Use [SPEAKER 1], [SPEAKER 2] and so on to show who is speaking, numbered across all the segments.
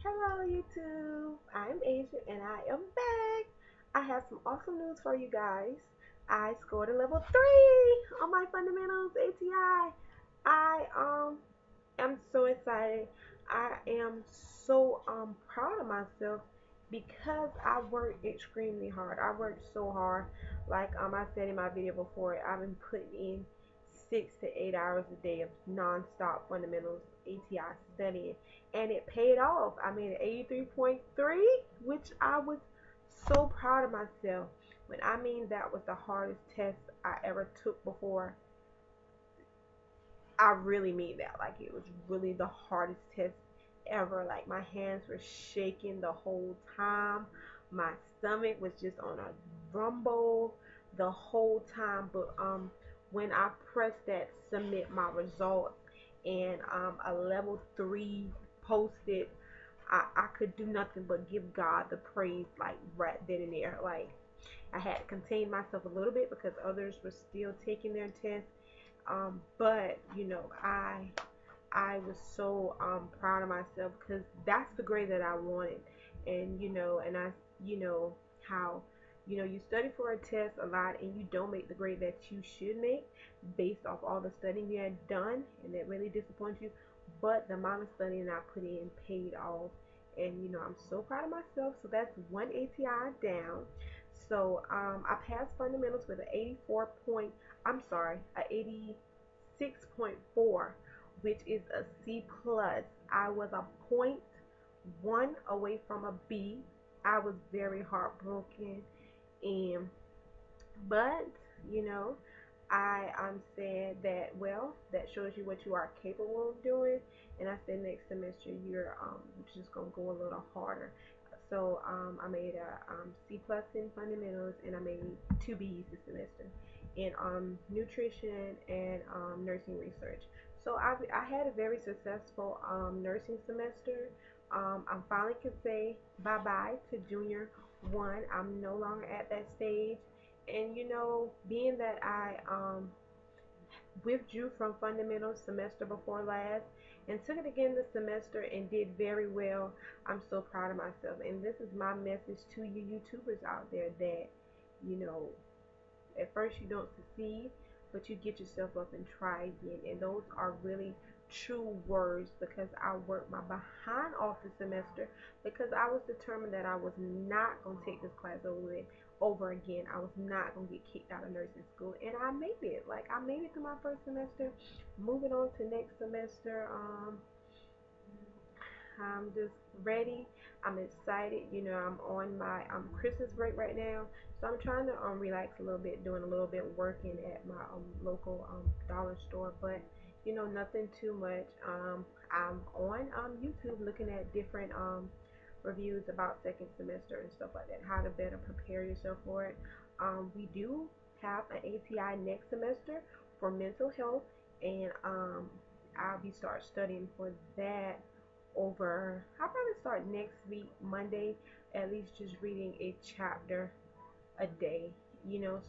[SPEAKER 1] Hello YouTube, I'm Asia and I am back. I have some awesome news for you guys. I scored a level 3 on my fundamentals ATI. I am so excited. I am so proud of myself because I worked extremely hard. I worked so hard. Like I said in my video before, I've been putting in 6 to 8 hours a day of non-stop fundamentals ATI studying, and it paid off. I made an 83.3, which I was so proud of myself. When I mean that was the hardest test I ever took before, I really mean that. Like it was really the hardest test ever. Like my hands were shaking the whole time. My stomach was just on a rumble the whole time. But when I pressed that submit my results and a level 3 posted, I could do nothing but give God the praise like right then and there. Like I had to contain myself a little bit because others were still taking their tests. But I was so proud of myself because that's the grade that I wanted. And and I how you study for a test a lot and you don't make the grade that you should make based off all the studying you had done, and that really disappoints you. But the amount of studying I put in paid off, and I'm so proud of myself. So that's one ATI down. So I passed fundamentals with an 84 point. I'm sorry, a 86.4, which is a C plus. I was a point one away from a B. I was very heartbroken, and but you know, I said that, well, that shows you what you are capable of doing, and I said next semester you're just gonna go a little harder. So I made a C plus in fundamentals, and I made two B's this semester in nutrition and nursing research. So I had a very successful nursing semester. I finally can say bye bye to junior one. I'm no longer at that stage, and being that I withdrew from fundamentals semester before last and took it again this semester and did very well, I'm so proud of myself. And this is my message to you YouTubers out there that, you know, at first you don't succeed, but you get yourself up and try again. And those are really true words because I worked my behind off the semester because I was determined that I was not going to take this class over again. I was not going to get kicked out of nursing school, and I made it. Like I made it through my first semester. Moving on to next semester, I'm just ready. I'm excited. I'm on my Christmas break right now, so I'm trying to relax a little bit, doing a little bit working at my local dollar store, but nothing too much. I'm on YouTube looking at different reviews about second semester and stuff like that, how to better prepare yourself for it. We do have an ATI next semester for mental health, and I'll be start studying for that over. I'll probably start next week, Monday, at least just reading a chapter a day.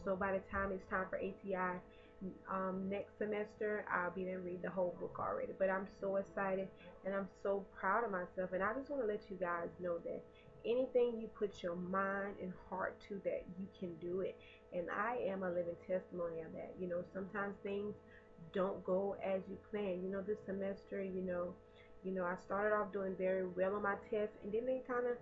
[SPEAKER 1] So by the time it's time for ATI next semester, I'll be done read the whole book already. But I'm so excited and I'm so proud of myself. And I just want to let you guys know that anything you put your mind and heart to, that you can do it. And I am a living testimony of that. Sometimes things don't go as you plan. This semester, I started off doing very well on my tests, and then they kind of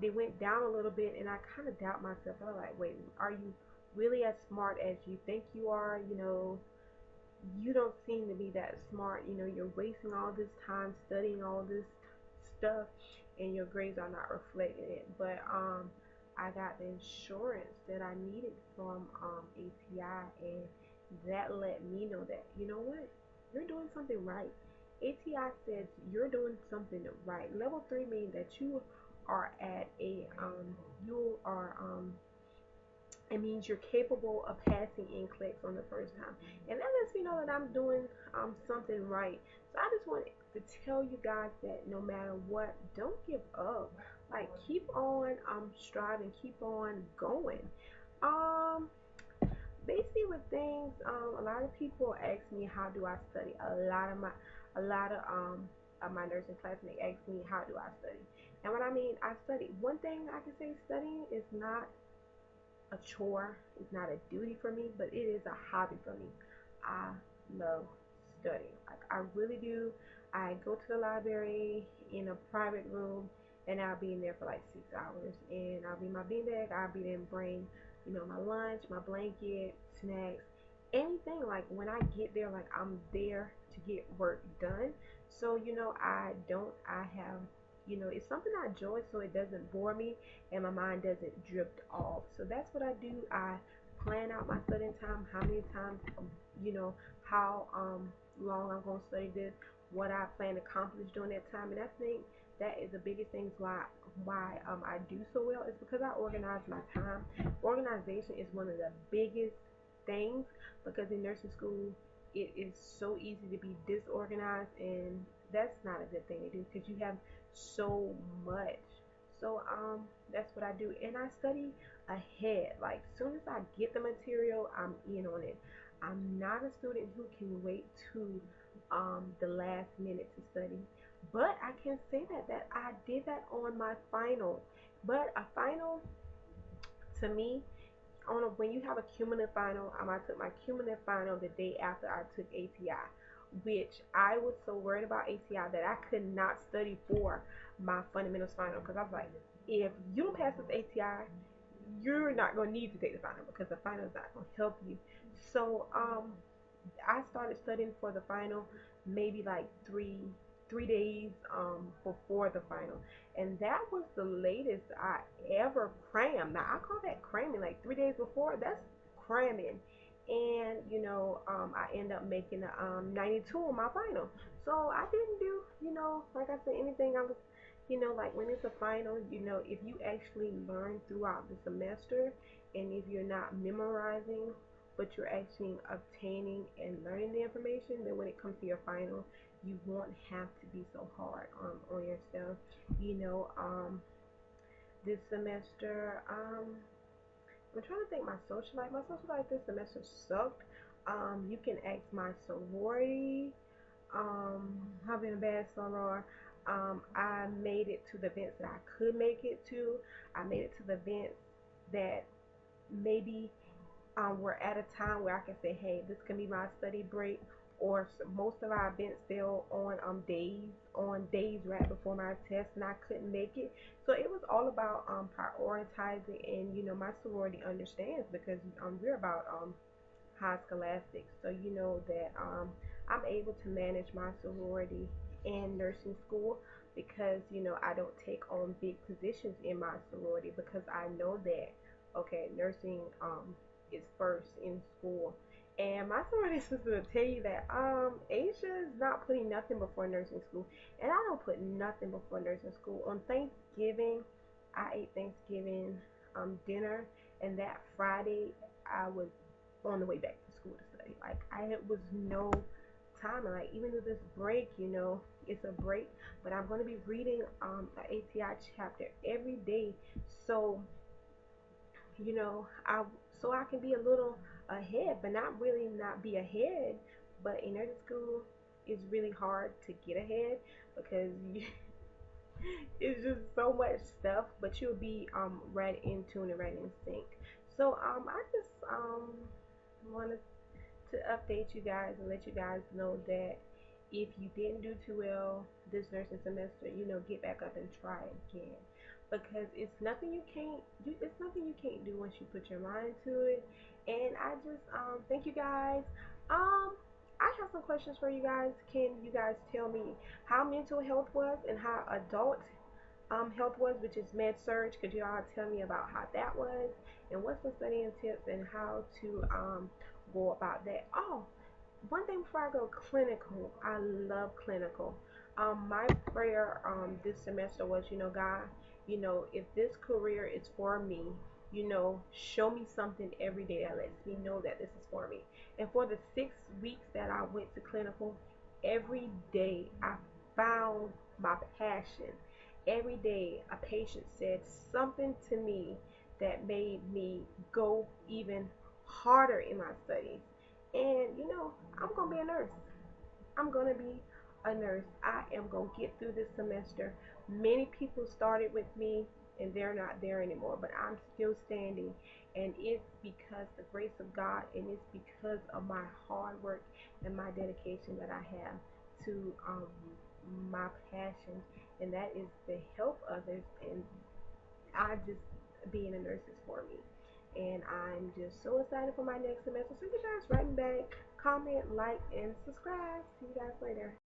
[SPEAKER 1] they went down a little bit, and I kind of doubt myself. I was like, wait, are you really as smart as you think you are? You don't seem to be that smart. You're wasting all this time studying all this stuff, and your grades are not reflecting it. But I got the insurance that I needed from ATI, and that let me know that, you know what, you're doing something right. ATI says you're doing something right. Level 3 means that you are at a you are it means you're capable of passing NCLEX on the first time, and that lets me know that I'm doing something right. So I just want to tell you guys that no matter what, don't give up. Like keep on striving, keep on going. Um, Basically with things, a lot of people ask me how do I study. A lot of my nursing class, and they asked me how do I study. And what I mean, I study. One thing I can say, studying is not a chore. It's not a duty for me, but it is a hobby for me. I love studying. Like I really do. I go to the library in a private room, and I'll be in there for like 6 hours. And I'll be in my beanbag. I'll be then bring, my lunch, my blanket, snacks, anything. Like when I get there, like I'm there to get work done. So I don't. I have. It's something I enjoy, so it doesn't bore me and my mind doesn't drift off. So that's what I do. I plan out my studying time, how many times, you know, how long I'm going to study this, what I plan to accomplish during that time. And I think that is the biggest things why I do so well is because I organize my time. Organization is one of the biggest things because in nursing school it is so easy to be disorganized, and that's not a good thing to do because you have so much. So that's what I do, and I study ahead. Like soon as I get the material, I'm in on it. I'm not a student who can wait to the last minute to study, but I can say that I did that on my final. But a final to me, on when you have a cumulative final, I took my cumulative final the day after I took ATI, which I was so worried about ATI that I could not study for my fundamentals final because I was like, if you don't pass this ATI, you're not going to need to take the final because the final is not going to help you. So I started studying for the final maybe like three days before the final, and that was the latest I ever crammed. Now I call that cramming. Like 3 days before, that's cramming. And I end up making a 92 on my final. So I didn't do, like I said, anything. I was, like when it's a final, if you actually learn throughout the semester, and if you're not memorizing but you're actually obtaining and learning the information, then when it comes to your final, you won't have to be so hard on yourself. You know, this semester, I'm trying to think my social life. My social life this semester sucked. You can ask my sorority. I've been a bad soror. I made it to the events that I could make it to. I made it to the events that maybe we're at a time where I can say, hey, this can be my study break. Or most of our events fell on days right before my test, and I couldn't make it. So it was all about prioritizing, and my sorority understands because we're about high scholastics. So you know that I'm able to manage my sorority and nursing school because I don't take on big positions in my sorority because I know that okay, nursing is first in school. And my sorority sister will tell you that Asia is not putting nothing before nursing school, and I don't put nothing before nursing school. On Thanksgiving, I ate Thanksgiving dinner, and that Friday I was on the way back to school to study. Like I it was no time, and like even though this break, it's a break, but I'm going to be reading an ATI chapter every day. So I so I can be a little ahead, but not really not be ahead. But in nursing school, it's really hard to get ahead because it's just so much stuff. But you'll be right in tune and right in sync. So I just wanted to update you guys and let you guys know that if you didn't do too well this nursing semester, get back up and try again because it's nothing you can't do once you put your mind to it. And I just thank you guys. Um I have some questions for you guys. Can you guys tell me how mental health was and how adult health was, which is med surge? Could you all tell me about how that was and what's some studying tips and how to go about that? Oh, one thing before I go, clinical. I love clinical. My prayer this semester was, God, if this career is for me, show me something every day that lets me know that this is for me. And for the 6 weeks that I went to clinical, every day I found my passion. Every day a patient said something to me that made me go even harder in my studies. And I'm gonna be a nurse. I'm gonna be a nurse. I am going to get through this semester. Many people started with me and they're not there anymore, but I'm still standing. And it's because the grace of God, and it's because of my hard work and my dedication that I have to my passion, and that is to help others. And I just, being a nurse is for me. And I'm just so excited for my next semester. So you guys write me back, comment, like, and subscribe. See you guys later.